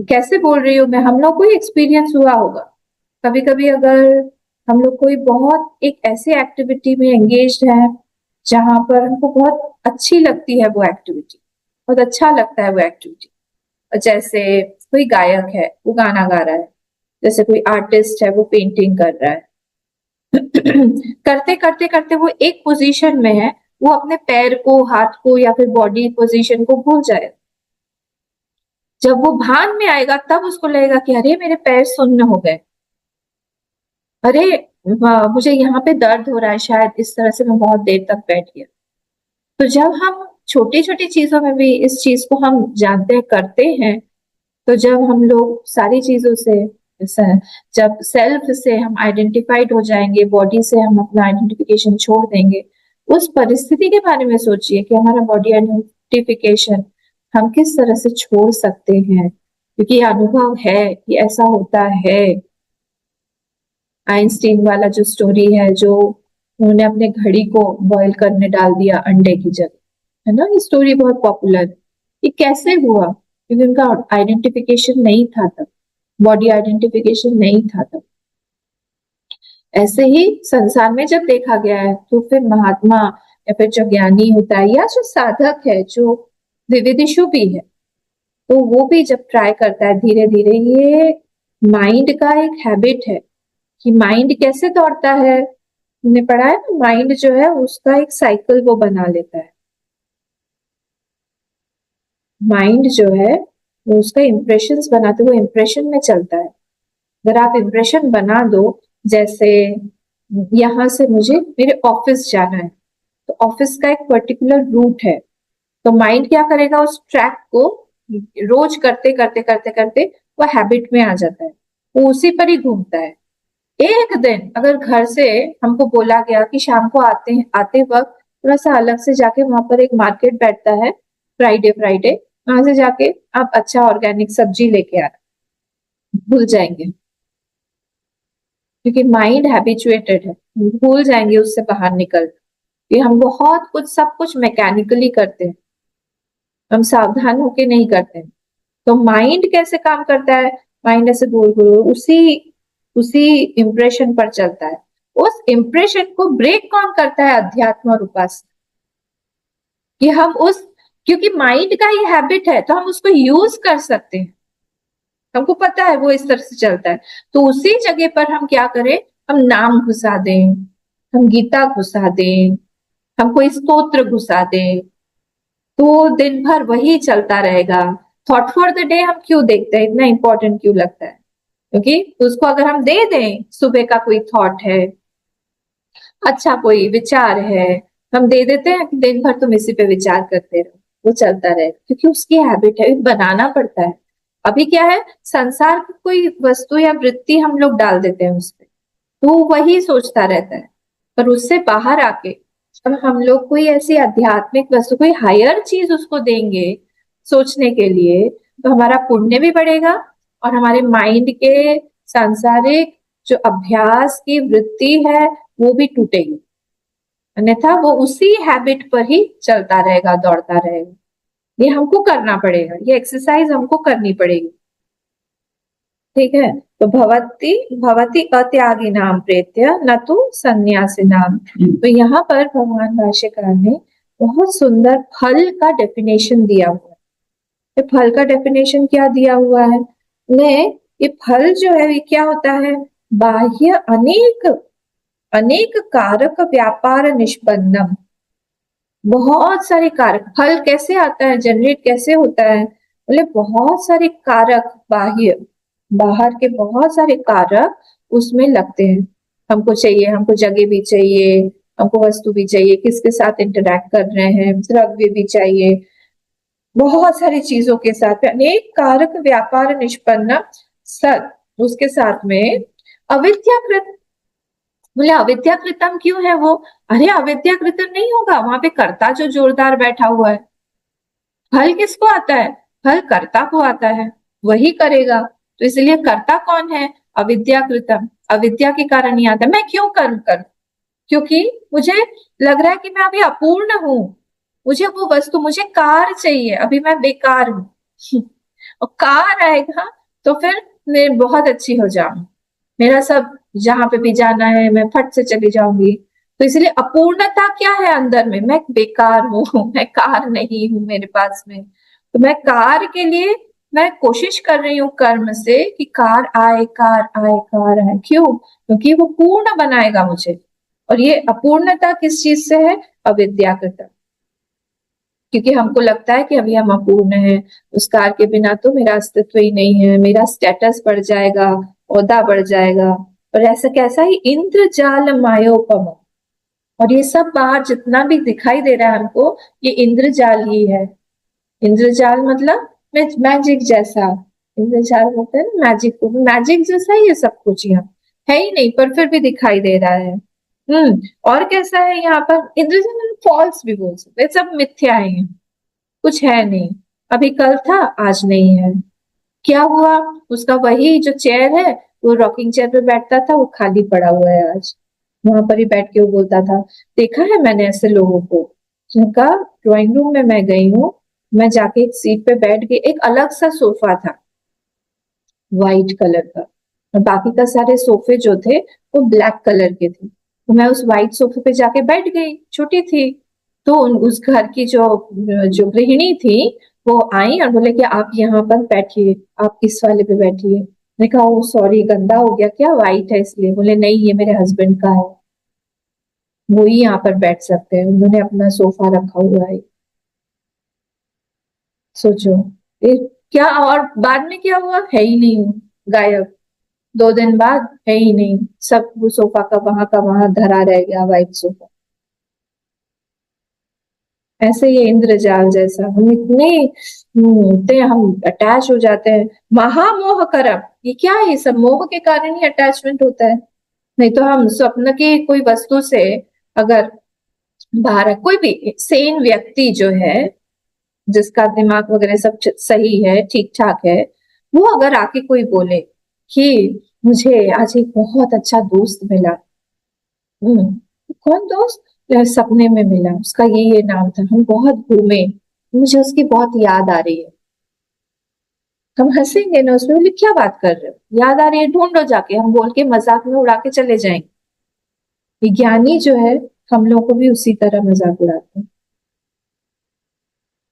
कैसे बोल रही हूँ मैं, हम लोग को ही एक्सपीरियंस हुआ होगा। कभी कभी अगर हम लोग कोई बहुत एक ऐसी एक्टिविटी में एंगेज है जहां पर हमको बहुत अच्छी लगती है वो एक्टिविटी, बहुत अच्छा लगता है वो एक्टिविटी, जैसे कोई गायक है वो गाना गा रहा है, जैसे कोई आर्टिस्ट है वो पेंटिंग कर रहा है, करते करते करते वो एक पोजीशन में है, वो अपने पैर को, हाथ को या फिर बॉडी पोजीशन को भूल जाए। जब वो भान में आएगा तब उसको लगेगा कि अरे मेरे पैर सुन्न हो गए, अरे मुझे यहाँ पे दर्द हो रहा है, शायद इस तरह से मैं बहुत देर तक बैठ गया। तो जब हम छोटी छोटी चीजों में भी इस चीज को हम जानते हैं, करते हैं, तो जब हम लोग सारी चीजों से जब सेल्फ से हम आइडेंटिफाइड हो जाएंगे, बॉडी से हम अपना आइडेंटिफिकेशन छोड़ देंगे, उस परिस्थिति के बारे में सोचिए कि हमारा बॉडी आइडेंटिफिकेशन हम किस तरह से छोड़ सकते हैं, क्योंकि ये अनुभव है कि ऐसा होता है। आइंस्टीन वाला जो स्टोरी है, जो उन्होंने अपने घड़ी को बॉईल करने डाल दिया अंडे की जगह, है ना, ये स्टोरी बहुत पॉपुलर है। ये कैसे हुआ? क्योंकि उनका आइडेंटिफिकेशन नहीं था तब, बॉडी आइडेंटिफिकेशन नहीं था तब। ऐसे ही संसार में जब देखा गया है तो फिर महात्मा या फिर जो ज्ञानी होता है या जो साधक है, जो विविधिशु भी है, तो वो भी जब ट्राई करता है धीरे धीरे, ये माइंड का एक हैबिट है कि माइंड कैसे दौड़ता है। हमने पढ़ा है ना, माइंड जो है उसका एक साइकिल वो बना लेता है। माइंड जो है वो उसका इम्प्रेशंस बनाते, वो इम्प्रेशन में चलता है। अगर आप इम्प्रेशन बना दो, जैसे यहाँ से मुझे मेरे ऑफिस जाना है, तो ऑफिस का एक पर्टिकुलर रूट है, तो माइंड क्या करेगा, उस ट्रैक को रोज करते करते करते करते वो हैबिट में आ जाता है, वो उसी पर ही घूमता है। एक दिन अगर घर से हमको बोला गया कि शाम को आते वक्त थोड़ा सा अलग से जाके, वहां पर एक मार्केट बैठता है फ्राइडे फ्राइडे, वहां से जाके आप अच्छा ऑर्गेनिक सब्जी लेके आना, भूल जाएंगे, क्योंकि माइंड हैबिचुएटेड है, भूल जाएंगे उससे बाहर निकल। ये हम बहुत कुछ, सब कुछ मैकेनिकली करते हैं, हम सावधान होके नहीं करते हैं। तो माइंड कैसे काम करता है? माइंड ऐसे गोल गोल उसी उसी इम्प्रेशन पर चलता है। उस इम्प्रेशन को ब्रेक कौन करता है? अध्यात्म और उपासना। कि हम उस, क्योंकि माइंड का ही हैबिट है तो हम उसको यूज कर सकते हैं, हमको पता है वो इस तरह से चलता है। तो उसी जगह पर हम क्या करें, हम नाम घुसा दें, हम गीता घुसा दें, हम कोई स्तोत्र घुसा दें, तो दिन भर वही चलता रहेगा। थॉट फॉर द डे हम क्यों देखते हैं, इतना इंपॉर्टेंट क्यों लगता है? क्योंकि उसको अगर हम दे दें, सुबह का कोई थॉट है, अच्छा कोई विचार है, हम दे देते हैं कि दिन भर तुम इसी पे विचार करते रहो, वो चलता रहे, क्योंकि उसकी हैबिट है, बनाना पड़ता है। अभी क्या है, संसार की कोई वस्तु या वृत्ति हम लोग डाल देते हैं उस पे, तो वही सोचता रहता है। पर उससे बाहर आके जब हम लोग कोई ऐसी आध्यात्मिक वस्तु, कोई हायर चीज उसको देंगे सोचने के लिए, तो हमारा पुण्य भी बढ़ेगा और हमारे माइंड के सांसारिक जो अभ्यास की वृत्ति है वो भी टूटेगी, अन्यथा वो उसी हैबिट पर ही चलता रहेगा, दौड़ता रहेगा। ये हमको करना पड़ेगा, ये एक्सरसाइज हमको करनी पड़ेगी, ठीक है। तो भवती भवती अत्यागी नाम प्रेत्य न तो सन्यासी नाम। तो यहाँ पर भगवान भाष्यकार ने बहुत सुंदर फल का डेफिनेशन दिया हुआ है। ये फल का डेफिनेशन क्या दिया हुआ है ने, ये फल जो है ये क्या होता है, बाह्य अनेक अनेक कारक व्यापार निष्पन्नम। बहुत सारे कारक, फल कैसे आता है, जनरेट कैसे होता है, बोले बहुत सारे कारक, बाह्य बाहर के बहुत सारे कारक उसमें लगते हैं। हमको चाहिए, हमको जगह भी चाहिए, हमको वस्तु भी चाहिए, किसके साथ इंटरेक्ट कर रहे हैं, द्रव्य भी चाहिए, बहुत सारी चीजों के साथ में अनेक कारक व्यापार निष्पन्न सत, उसके साथ में अविद्याकृत। बोले अविद्याकृतम क्यों है वो? अरे अविद्याकृतम नहीं होगा, वहां पे कर्ता जो जोरदार बैठा हुआ है। फल किसको आता है? फल कर्ता को आता है, वही करेगा। तो इसलिए कर्ता कौन है? अविद्याकृतम, अविद्या के कारण ही आता है। मैं क्यों कर्म करूं? क्योंकि मुझे लग रहा है कि मैं अभी अपूर्ण हूं, मुझे वो वस्तु, मुझे कार चाहिए, अभी मैं बेकार हूं और कार आएगा तो फिर मैं बहुत अच्छी हो जाऊं, मेरा सब जहां पे भी जाना है मैं फट से चली जाऊंगी। तो इसलिए अपूर्णता क्या है अंदर में, मैं बेकार हूं, मैं कार नहीं हूं मेरे पास में। तो मैं कार के लिए मैं कोशिश कर रही हूँ कर्म से कि कार आए, कार आए, कार आए। क्यों? क्योंकि वो पूर्ण बनाएगा मुझे। और ये अपूर्णता किस चीज से है? अविद्याकृत। क्योंकि हमको लगता है कि अभी हम अपूर्ण हैं, उस कार के बिना तो मेरा अस्तित्व ही नहीं है, मेरा स्टेटस बढ़ जाएगा, ओहदा बढ़ जाएगा। और ऐसा कैसा ही इंद्रजाल मायोपम, और ये सब बाहर जितना भी दिखाई दे रहा है हमको, ये इंद्रजाल ही है। इंद्रजाल मतलब मैजिक जैसा, इंद्रजाल होता है ना मैजिक, मैजिक जैसा ही है सब कुछ, यहाँ है ही नहीं पर फिर भी दिखाई दे रहा है। और कैसा है यहाँ पर इंद्रजाल, फॉल्स भी बोल सकते, सब मिथ्या है, कुछ है नहीं, अभी कल था आज नहीं है। क्या हुआ? उसका वही जो चेयर है वो रॉकिंग चेयर पे बैठता था, वो खाली पड़ा हुआ है आज। वहां पर ही बैठ के वो बोलता था, देखा है मैंने ऐसे लोगों को। जिनका ड्राइंग रूम में मैं गई हूँ, मैं जाके एक सीट पे बैठ गई, एक अलग सा सोफा था व्हाइट कलर का, और बाकी का सारे सोफे जो थे वो ब्लैक कलर के थे। तो मैं उस व्हाइट सोफे पे जाके बैठ गई, छोटी थी। तो उस घर की जो जो गृहिणी थी, वो आई और बोले कि आप यहाँ पर बैठिए, आप इस वाले पे बैठिए। मैंने कहा ओ सॉरी, गंदा हो गया क्या, व्हाइट है इसलिए? बोले नहीं, ये मेरे हस्बैंड का है, वो ही यहाँ पर बैठ सकते हैं, उन्होंने अपना सोफा रखा हुआ है। सोचो ये क्या। और बाद में क्या हुआ, है ही नहीं, गायब। 2 दिन बाद है ही नहीं, सब वो सोफा का वहां धरा रह गया, व्हाइट सोफा। ऐसे ही इंद्रजाल जैसा हम इतने हम अटैच हो जाते हैं। महामोह करम, ये क्या है? ये सब मोह के कारण ही अटैचमेंट होता है। नहीं तो हम स्वप्न की कोई वस्तु से अगर बाहर, कोई भी सेन व्यक्ति जो है, जिसका दिमाग वगैरह सब सही है, ठीक ठाक है, वो अगर आके कोई बोले कि मुझे आज एक बहुत अच्छा दोस्त मिला, कौन दोस्त? सपने में मिला, उसका ये नाम था, हम बहुत घूमे, मुझे उसकी बहुत याद आ रही है। हम हंसेंगे ना उसमें, बोले क्या बात कर रहे हो, याद आ रही है, ढूंढो जाके, हम बोल के मजाक में उड़ा के चले जाएंगे। विज्ञानी जो है, हम लोगों को भी उसी तरह मजाक उड़ाते हैं।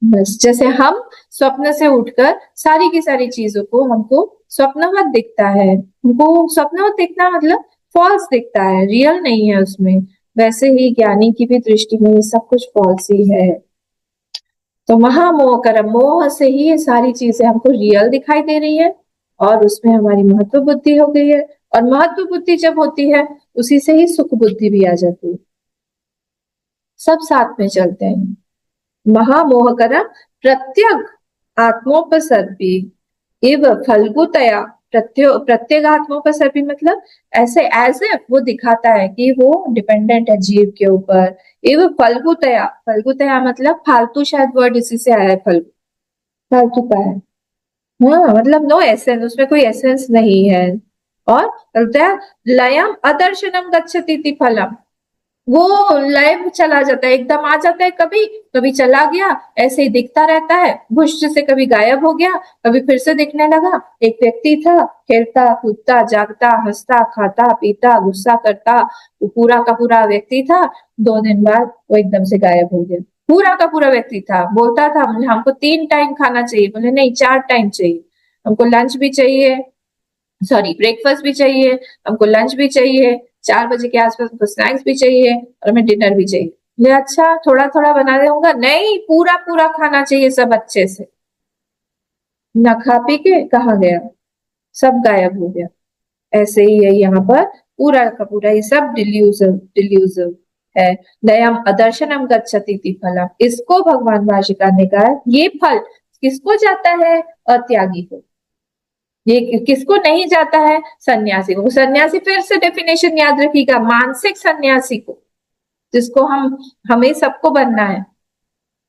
बस जैसे हम स्वप्न से उठकर सारी की सारी चीजों को हमको स्वप्नवत दिखता है, हमको स्वप्नवत दिखना मतलब फॉल्स दिखता है, रियल नहीं है उसमें। वैसे ही ज्ञानी की भी दृष्टि में ये सब कुछ फॉल्स ही है। तो महामोह कर्म, मोह से ही ये सारी चीजें हमको रियल दिखाई दे रही है, और उसमें हमारी महत्व बुद्धि हो गई है। और महत्व बुद्धि जब होती है, उसी से ही सुख बुद्धि भी आ जाती है। सब साथ में चलते हैं। महामोहकरम प्रत्यग आत्मोपसर्पी एव फल्गुतया, प्रत्येक आत्मोपसर्पी मतलब ऐसे एज ए वो दिखाता है कि वो डिपेंडेंट है जीव के ऊपर। एवं फल्गुतया, फल्गुतया मतलब फालतू, शायद वर्ड इसी से आया है, फल्गु फालतू का है। हाँ मतलब नो एसेंस, उसमें कोई एसेंस नहीं है। और बोलता है लयम अदर्शनम गच्छति फलम, वो लय में चला जाता है, एकदम आ जाता है, कभी कभी चला गया, ऐसे ही दिखता रहता है, भुष्ट से कभी गायब हो गया, कभी फिर से दिखने लगा। एक व्यक्ति था, खेलता कूदता जागता हंसता खाता पीता गुस्सा करता, वो पूरा का पूरा व्यक्ति था। 2 दिन बाद वो एकदम से गायब हो गया। पूरा का पूरा व्यक्ति था, बोलता था मुझे, हमको 3 टाइम खाना चाहिए, बोले नहीं 4 टाइम चाहिए, हमको लंच भी चाहिए, सॉरी ब्रेकफास्ट भी चाहिए, हमको लंच भी चाहिए, 4 बजे के आसपास हमको स्नैक्स भी चाहिए, और हमें डिनर भी चाहिए। ले अच्छा थोड़ा थोड़ा बना दूंगा, नहीं पूरा पूरा खाना चाहिए सब अच्छे से। ना खा पी के कहाँ गया, सब गायब हो गया। ऐसे ही है यहाँ पर, पूरा का पूरा ये सब डिल्यूजन डिल्यूजन है। नयम अदर्शनम गच्छति फलम, इसको भगवान भाष्यकार ने कहा ये फल किसको जाता है? अत्यागी को। ये किसको नहीं जाता है? सन्यासी को। सन्यासी, फिर से डेफिनेशन याद रखिएगा, मानसिक सन्यासी को, जिसको हम, हमें सबको बनना है,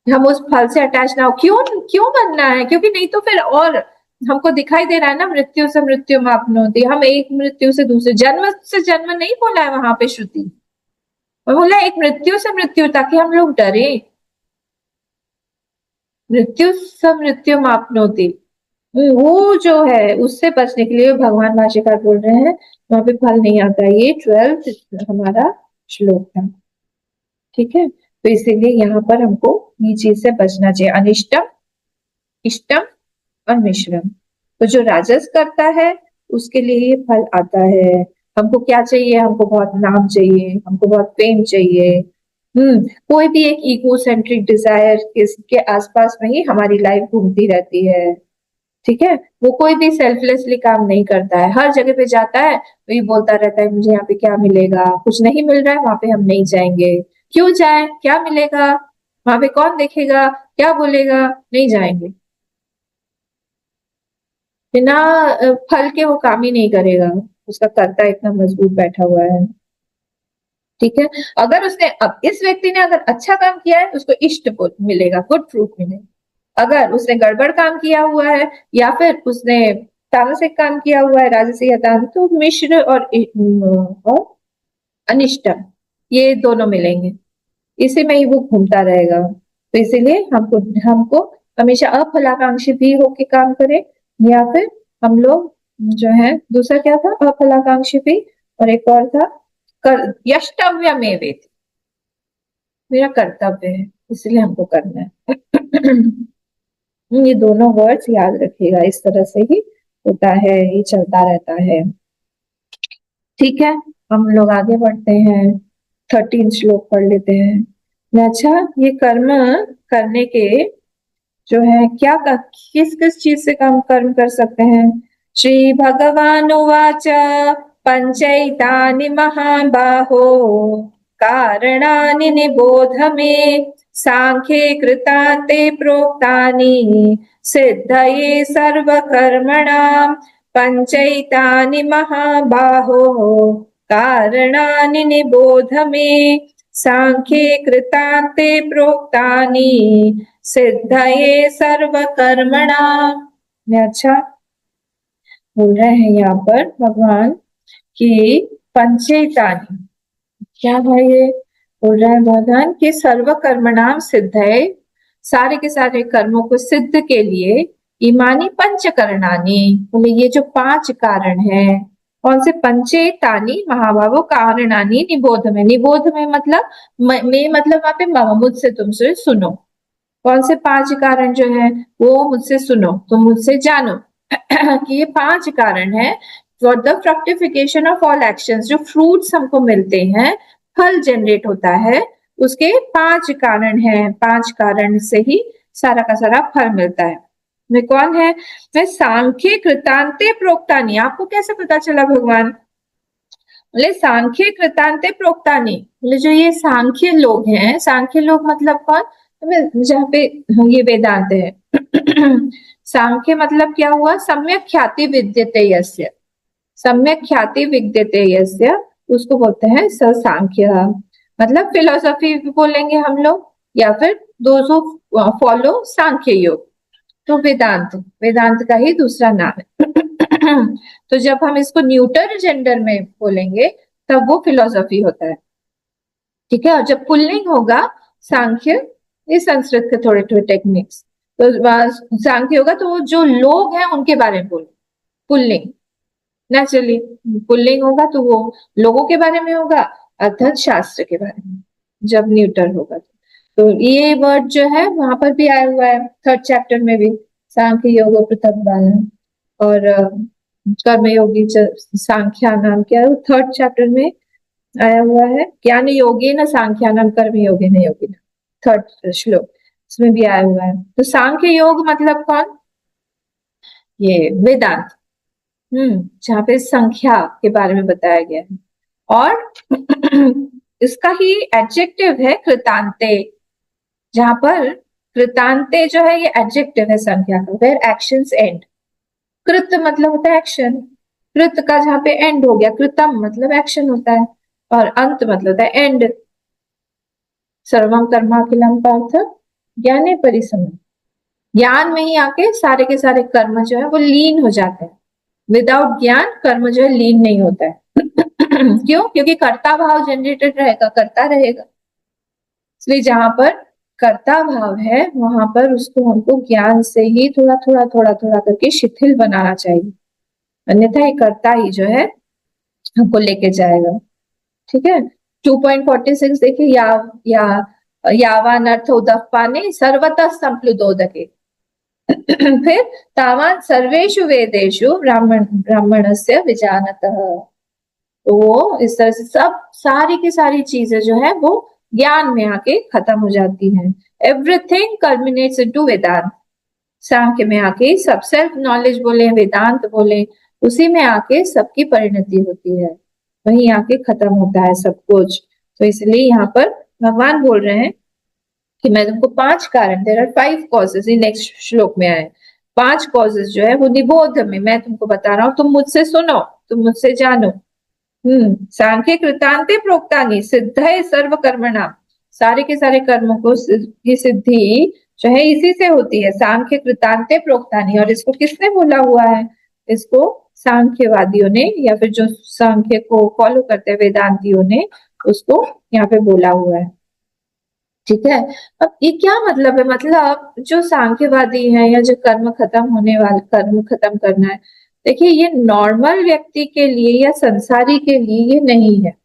हम उस फल से अटैच ना हो। क्यों क्यों बनना है? क्योंकि नहीं तो फिर, और हमको दिखाई दे रहा है ना, मृत्यु से मृत्यु मापनोति, हम एक मृत्यु से दूसरे, जन्म से जन्म नहीं बोला है वहां पे श्रुति, और बोला एक मृत्यु से मृत्यु, ताकि हम लोग डरे। मृत्यु से मृत्यु मापनोति, वो जो है उससे बचने के लिए भगवान भाष्यकार बोल रहे हैं वहां पे फल नहीं आता है। ये 12th हमारा श्लोक था, ठीक है। तो इसीलिए यहाँ पर हमको ये चीज से बचना चाहिए, अनिष्टम इष्टम और मिश्रम। तो जो राजस करता है उसके लिए ये फल आता है। हमको क्या चाहिए? हमको बहुत नाम चाहिए, हमको बहुत फेम चाहिए। कोई भी एक इगो सेंट्रिक डिजायर के आसपास में ही हमारी लाइफ घूमती रहती है, ठीक है। वो कोई भी सेल्फलेसली काम नहीं करता है, हर जगह पे जाता है वही बोलता रहता है मुझे यहाँ पे क्या मिलेगा, कुछ नहीं मिल रहा है वहां पे हम नहीं जाएंगे। क्यों जाए, क्या मिलेगा वहां पे, कौन देखेगा, क्या बोलेगा, नहीं जाएंगे। बिना फल के वो काम ही नहीं करेगा, उसका कर्ता इतना मजबूत बैठा हुआ है, ठीक है। अगर उसने, अब इस व्यक्ति ने अगर अच्छा काम किया है उसको इष्ट मिलेगा, गुड फ्रूट मिलेगा। अगर उसने गड़बड़ काम किया हुआ है, या फिर उसने तामसिक काम किया हुआ है, राजसिक या तामसिक, तो मिश्र और अनिष्टम ये दोनों मिलेंगे, इसी में ही वो घूमता रहेगा। तो इसीलिए हमको हमको हमेशा अफलाकांक्षी भी होके काम करें, या फिर हम लोग जो है, दूसरा क्या था, अफलाकांक्षी भी, और एक और था कर यष्टव्य में वेति, मेरा कर्तव्य है इसलिए हमको करना है। ये दोनों वर्ड्स याद रखिएगा, इस तरह से ही होता है, ये चलता रहता है। ठीक है, हम लोग आगे बढ़ते हैं, 13 श्लोक पढ़ लेते हैं। अच्छा, ये कर्म करने के जो है क्या किस किस चीज से हम कर्म कर सकते हैं। श्री भगवान उवाच पंचैतानि महाबाहो कारणानि निबोध मे सांख्ये कृतान्ते प्रोक्तानि सिद्धये सर्वकर्मणां पंचैतानि महाबाहो कारणानि निबोध मे सांख्ये कृतान्ते प्रोक्तानि सिद्धये सर्वकर्मणां। अच्छा, बोल रहे हैं यहाँ पर भगवान कि पंचैतानि, क्या है ये, बोल रहे हैं भगवान कि सर्वकर्मणाम सिद्धये, सारे के सारे कर्मों को सिद्ध के लिए इमानी पंचकरणानि, बोले ये जो 5 कारण है, कौन से, पंचेतानि महाभावो कारणानि निबोध में, निबोध में मतलब में मतलब वहां पे मुझसे तुमसे सुनो, कौन से 5 कारण जो है वो मुझसे सुनो, तुम मुझसे जानो कि ये 5 कारण है for the फ्रक्टिफिकेशन of all actions, जो फ्रूट्स हमको मिलते हैं, फल जनरेट होता है, उसके 5 कारण हैं, 5 कारण से ही सारा का सारा फल मिलता है। वे कौन है, मैं सांख्य कृतांते प्रोक्तानि, आपको कैसे पता चला भगवान, बोले सांख्य कृतांते प्रोक्तानि, बोले जो ये सांख्य लोग हैं, सांख्य लोग मतलब कौन, जहाँ पे ये वेदांत है। सांख्य मतलब क्या हुआ, सम्यक ख्याति विद्यते यस्य, सम्यक ख्याति विद्यते यस्य, उसको बोलते हैं स सांख्य, मतलब फिलोसफी बोलेंगे हम लोग, या फिर दोज हु फॉलो सांख्य योग, तो वेदांत, वेदांत का ही दूसरा नाम है। तो जब हम इसको न्यूटर जेंडर में बोलेंगे तब वो फिलोसफी होता है, ठीक है। और जब पुल्लिंग होगा सांख्य, ये संस्कृत के थोड़े थोड़े टेक्निक्स, तो सांख्य होगा तो वो जो लोग हैं उनके बारे में बोले, पुल्लिंग, नेचुरली पुल्लिंग होगा तो वो लोगों के बारे में होगा, अर्थात शास्त्र के बारे में, जब न्यूटर होगा तो ये वर्ड जो है वहां पर भी आया हुआ है, 3rd चैप्टर में भी, सांख्य योग पृथक और कर्मयोगी सांख्या नाम क्या है, 3rd चैप्टर में आया हुआ है, ज्ञान योगी न सांख्या नाम कर्म योगी न योगी, 3rd श्लोक, इसमें भी आया हुआ है। तो सांख्य योग मतलब कौन, ये वेदांत, जहाँ पे संख्या के बारे में बताया गया है, और इसका ही एडजेक्टिव है कृतांते, जहां पर कृतांते जो है ये एडजेक्टिव है संख्या का, वेयर एक्शंस एंड, कृत मतलब होता है एक्शन, कृत का जहाँ पे एंड हो गया, कृतम मतलब एक्शन होता है, और अंत मतलब होता है एंड। सर्वम कर्माखिलम पार्थ ज्ञाने परिसम, ज्ञान में ही आके सारे के सारे कर्म जो है वो लीन हो जाते हैं, विदाउट ज्ञान कर्म जो है लीन नहीं होता है। क्यों, क्योंकि कर्ता भाव जनरेटेड रहेगा, करता रहेगा, इसलिए जहां पर कर्ता भाव है वहां पर उसको हमको ज्ञान से ही थोड़ा थोड़ा थोड़ा थोड़ा करके शिथिल बनाना चाहिए, अन्यथा ये कर्ता ही जो है हमको लेके जाएगा। ठीक है, 2.46 देखिए, यावान अर्थ उदपाने सर्वतः संप्लुदोदके। फिर तावान सर्वेषु वेदेषु ब्राह्मणस्य विजानतः, तो वो इस तरह से सब सारी की सारी चीजें जो है वो ज्ञान में आके खत्म हो जाती हैं। एवरीथिंग कल्मिनेट्स इनटू वेदांत, सांख्य में आके सब, सेल्फ नॉलेज बोले वेदांत बोले, उसी में आके सबकी परिणति होती है, वहीं आके खत्म होता है सब कुछ। तो इसलिए यहाँ पर भगवान बोल रहे हैं कि मैं तुमको 5 कारण, there are 5 causes, in next shloka में आए 5 कॉजेज जो है वो निबोध में मैं तुमको बता रहा हूँ, तुम मुझसे सुनो, तुम मुझसे जानो। सांख्य कृतांते प्रोक्तानि सिद्धये सर्व कर्मणा, सारे के सारे कर्मों को की सिद्धि जो है इसी से होती है, सांख्य कृतांते प्रोक्तानि, और इसको किसने बोला हुआ है, इसको सांख्यवादियों ने या फिर जो सांख्य को फॉलो करते हैं वेदांतियों ने उसको यहाँ पे बोला हुआ है। ठीक है, अब ये क्या मतलब है? मतलब जो सांख्यवादी है या जो कर्म खत्म होने वाला, कर्म खत्म करना है, देखिए ये नॉर्मल व्यक्ति के लिए या संसारी के लिए ये नहीं है।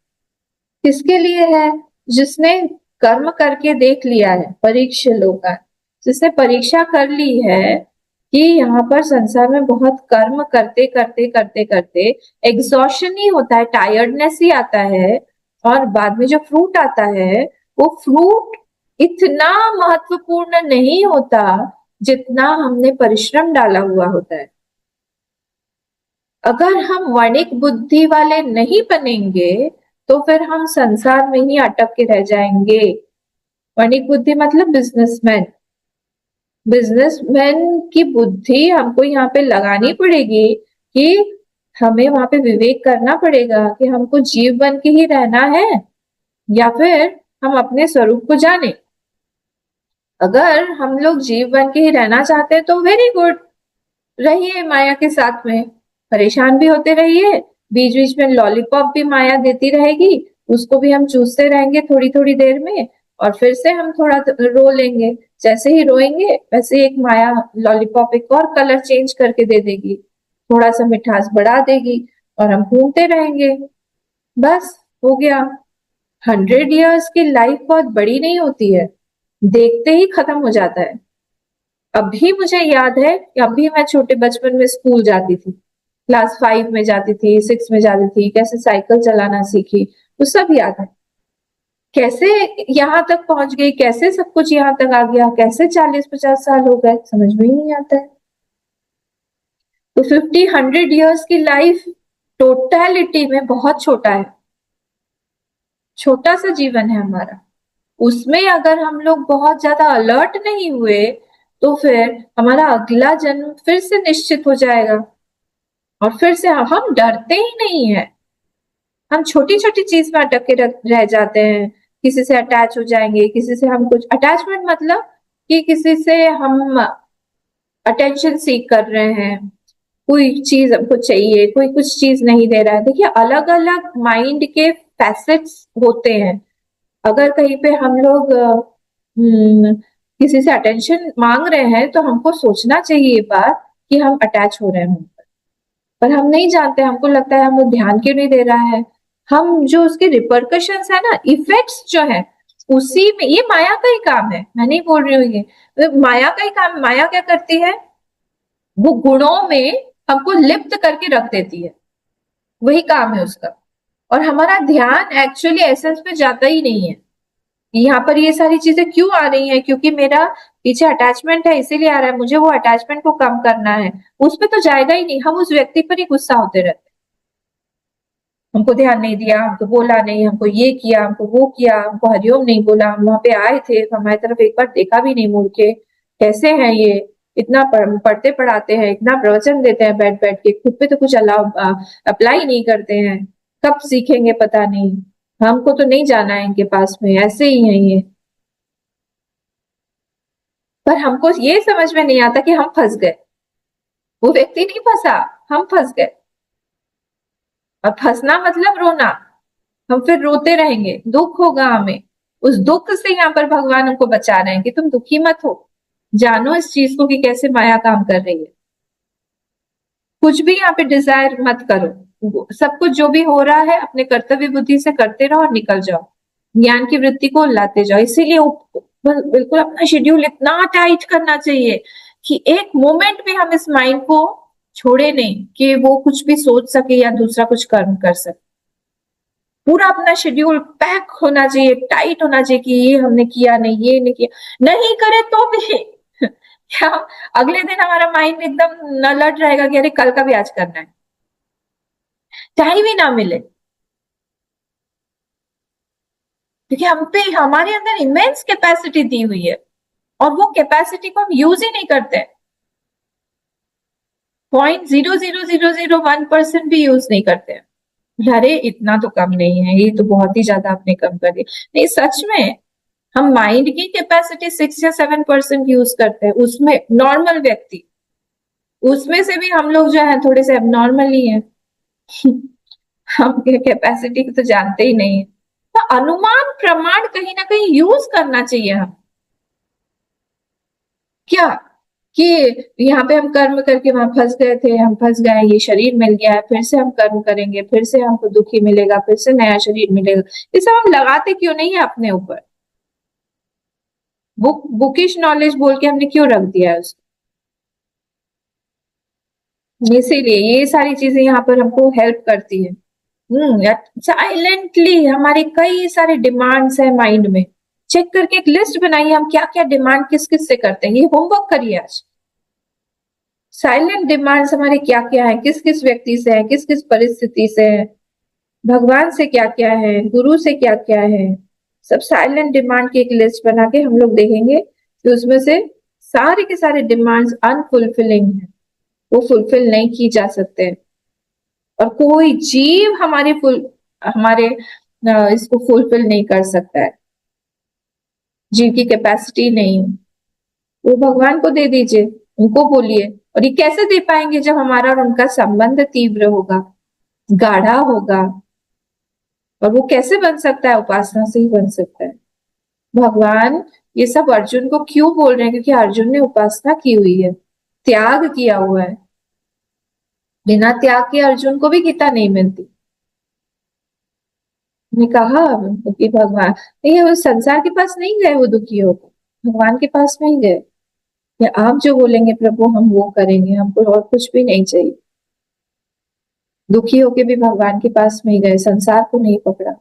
किसके लिए है? जिसने कर्म करके देख लिया है, परीक्षा लोका, जिसने परीक्षा कर ली है कि यहाँ पर संसार में बहुत कर्म करते करते करते करते एग्जॉशन ही होता है, टायर्डनेस ही आता है, और बाद में जो फ्रूट आता है वो फ्रूट इतना महत्वपूर्ण नहीं होता जितना हमने परिश्रम डाला हुआ होता है। अगर हम वणिक बुद्धि वाले नहीं बनेंगे तो फिर हम संसार में ही अटक के रह जाएंगे। वणिक बुद्धि मतलब बिजनेसमैन। बिजनेसमैन की बुद्धि हमको यहाँ पे लगानी पड़ेगी कि हमें वहां पे विवेक करना पड़ेगा कि हमको जीव बन के ही रहना है या फिर हम अपने स्वरूप को जाने। अगर हम लोग जीव बन के ही रहना चाहते हैं तो वेरी गुड, रहिए माया के साथ में, परेशान भी होते रहिए, बीच बीच में लॉलीपॉप भी माया देती रहेगी, उसको भी हम चूसते रहेंगे थोड़ी थोड़ी देर में, और फिर से हम थोड़ा रो लेंगे। जैसे ही रोएंगे वैसे एक माया लॉलीपॉप एक और कलर चेंज करके दे देगी, थोड़ा सा मिठास बढ़ा देगी, और हम घूमते रहेंगे। बस हो गया। 100 years की लाइफ बहुत बड़ी नहीं होती है, देखते ही खत्म हो जाता है। अभी मुझे याद है कि अभी मैं छोटे बचपन में स्कूल जाती थी, क्लास 5 में जाती थी, 6 में जाती थी, कैसे साइकिल चलाना सीखी, वो सब याद है। कैसे यहाँ तक पहुंच गई, कैसे सब कुछ यहाँ तक आ गया, कैसे 40-50 साल हो गए, समझ में ही नहीं आता है। तो 50-100 years की लाइफ टोटलिटी में बहुत छोटा है, छोटा सा जीवन है हमारा। उसमें अगर हम लोग बहुत ज्यादा अलर्ट नहीं हुए तो फिर हमारा अगला जन्म फिर से निश्चित हो जाएगा, और फिर से हम डरते ही नहीं है। हम छोटी छोटी चीज में अटक के रह जाते हैं, किसी से अटैच हो जाएंगे, किसी से हम कुछ अटैचमेंट मतलब कि किसी से हम अटेंशन सीख कर रहे हैं, कोई चीज हमको चाहिए, कोई कुछ चीज नहीं दे रहा है। देखिए अलग अलग माइंड के फैसेट्स होते हैं। अगर कहीं पे हम लोग किसी से अटेंशन मांग रहे हैं तो हमको सोचना चाहिए ये बात कि हम अटैच हो रहे हैं, पर हम नहीं जानते। हमको लगता है हम वो ध्यान क्यों नहीं दे रहा है। हम जो उसके रिपरकशंस है ना, इफेक्ट्स जो है, उसी में ये माया का ही काम है। मैं नहीं बोल रही हूँ ये तो माया का ही काम। माया क्या करती है, वो गुणों में हमको लिप्त करके रख देती है, वही काम है उसका। और हमारा ध्यान एक्चुअली एसेंस पे जाता ही नहीं है। यहाँ पर ये सारी चीजें क्यों आ रही हैं? क्योंकि मेरा पीछे अटैचमेंट है इसीलिए आ रहा है, मुझे वो अटैचमेंट को कम करना है। उस पर तो जाएगा ही नहीं, हम उस व्यक्ति पर ही गुस्सा होते रहते हैं। हमको ध्यान नहीं दिया, हमको बोला नहीं, हमको ये किया, हमको वो किया, हमको हरिओम नहीं बोला, हम वहां पे आए थे हमारी तरफ एक बार देखा भी नहीं मुड़ के। कैसे हैं ये, इतना पढ़ते पढ़ाते हैं, इतना प्रवचन देते हैं बैठ बैठ के, खुद पे तो कुछ अलाउ अप्लाई नहीं करते हैं। कब सीखेंगे पता नहीं, हमको तो नहीं जाना है इनके पास में, ऐसे ही है ये। पर हमको ये समझ में नहीं आता कि हम फंस गए, वो व्यक्ति नहीं फंसा, हम फंस गए। और फंसना मतलब रोना, हम फिर रोते रहेंगे, दुख होगा हमें। उस दुख से यहाँ पर भगवान हमको बचा रहे हैं कि तुम दुखी मत हो, जानो इस चीज को कि कैसे माया काम कर रही है। कुछ भी यहाँ पे डिजायर मत करो, सब कुछ जो भी हो रहा है अपने कर्तव्य बुद्धि से करते रहो और निकल जाओ, ज्ञान की वृत्ति को लाते जाओ। इसीलिए बिल्कुल अपना शेड्यूल इतना टाइट करना चाहिए कि एक मोमेंट भी हम इस माइंड को छोड़े नहीं कि वो कुछ भी सोच सके या दूसरा कुछ कर्म कर सके। पूरा अपना शेड्यूल पैक होना चाहिए, टाइट होना चाहिए कि ये हमने किया नहीं, ये नहीं किया, नहीं करे तो भी क्या अगले दिन हमारा माइंड एकदम अलर्ट रहेगा कि अरे कल का भी आज करना है, टाइम ही ना मिले। क्योंकि हम पे हमारे अंदर इमेंस कैपेसिटी दी हुई है और वो कैपेसिटी को हम यूज ही नहीं करते। 0.00001% भी यूज नहीं करते हैं। अरे इतना तो कम नहीं है, ये तो बहुत ही ज्यादा आपने कम कर दिया। नहीं सच में हम माइंड की कैपेसिटी 6 या 7% यूज करते हैं, उसमें नॉर्मल व्यक्ति। उसमें से भी हम लोग जो है थोड़े से एबनॉर्मल ही हैं। हम कैपेसिटी तो जानते ही नहीं है। तो अनुमान प्रमाण कहीं ना कहीं यूज करना चाहिए हम, क्या कि यहाँ पे हम कर्म करके वहां फंस गए थे, हम फंस गए, ये शरीर मिल गया है, फिर से हम कर्म करेंगे, फिर से हमको दुखी मिलेगा, फिर से नया शरीर मिलेगा। ये सब हम लगाते क्यों नहीं है अपने ऊपर? बुकिश नॉलेज बोल के हमने क्यों रख दिया है उसको? इसीलिए ये सारी चीजें यहाँ पर हमको हेल्प करती है। साइलेंटली हमारे कई सारे डिमांड्स है माइंड में, चेक करके एक लिस्ट बनाइए हम क्या क्या डिमांड किस किस से करते हैं, ये होमवर्क करिए आज। साइलेंट डिमांड्स हमारे क्या क्या है, किस किस व्यक्ति से है, किस किस परिस्थिति से है, भगवान से क्या क्या है, गुरु से क्या क्या है। सब साइलेंट डिमांड की एक लिस्ट बना के हम लोग देखेंगे कि उसमें से सारे के सारे डिमांड्स अनफुलफिलिंग है, वो फुलफिल नहीं की जा सकते हैं। और कोई जीव हमारे इसको फुलफिल नहीं कर सकता है, जीव की कैपेसिटी नहीं है। वो भगवान को दे दीजिए, उनको बोलिए। और ये कैसे दे पाएंगे? जब हमारा और उनका संबंध तीव्र होगा, गाढ़ा होगा। और वो कैसे बन सकता है? उपासना से ही बन सकता है। भगवान ये सब अर्जुन को क्यों बोल रहे हैं? क्योंकि अर्जुन ने उपासना की हुई है, त्याग किया हुआ है। बिना त्याग के अर्जुन को भी गीता नहीं मिलती। ने कहा कि भगवान ये वो संसार के पास नहीं गए, वो दुखी होकर भगवान के पास नहीं गए। या आप जो बोलेंगे प्रभु हम वो करेंगे, हमको और कुछ भी नहीं चाहिए। दुखी होके भी भगवान के पास में ही गए, संसार को नहीं पकड़ा।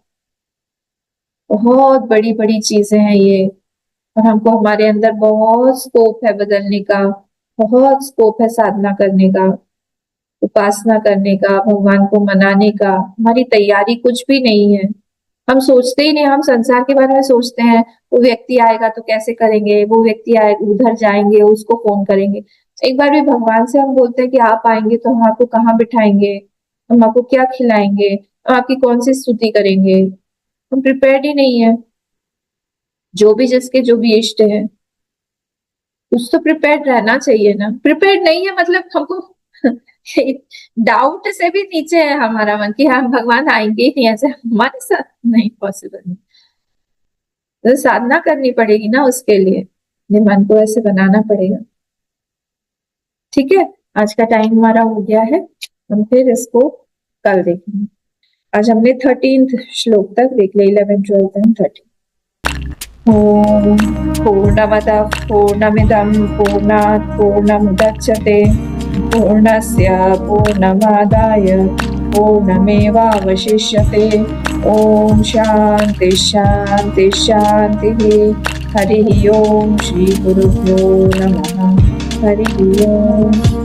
बहुत बड़ी बड़ी चीजें हैं ये। और हमको हमारे अंदर बहुत स्कोप है बदलने का, बहुत स्कोप है साधना करने का, उपासना करने का, भगवान को मनाने का। हमारी तैयारी कुछ भी नहीं है, हम सोचते ही नहीं। हम संसार के बारे में सोचते हैं, वो व्यक्ति आएगा तो कैसे करेंगे, वो व्यक्ति आए उधर जाएंगे उसको फोन करेंगे। एक बार भी भगवान से हम बोलते हैं कि आप आएंगे तो हम आपको कहाँ बिठाएंगे, हम आपको क्या खिलाएंगे, हम आपकी कौन सी स्तुति करेंगे? हम प्रिपेयर्ड ही नहीं है। जो भी जिसके जो भी इष्ट है, कुछ तो प्रिपेयर्ड रहना चाहिए ना। प्रिपेयर्ड नहीं है मतलब हमको डाउट से भी नीचे है हमारा मन कि हाँ भगवान आएंगे ही नहीं, ऐसे हमारे साथ नहीं, पॉसिबल नहीं। तो साधना करनी पड़ेगी ना उसके लिए, अपने मन को ऐसे बनाना पड़ेगा। ठीक है, आज का टाइम हमारा हो गया है, हम फिर इसको कल देखेंगे। आज हमने 13th श्लोक तक देख लिया, 11, 12 एंड 13। ओम पूर्णमदः पूर्णमिदं पूर्णात् पूर्णमुदच्यते पूर्णस्य पूर्णमादाय पूर्णमेवावशिष्यते। ओम शांति शांति शांति। हरि ओम। श्री गुरुभ्यो नमः। हरि ओम।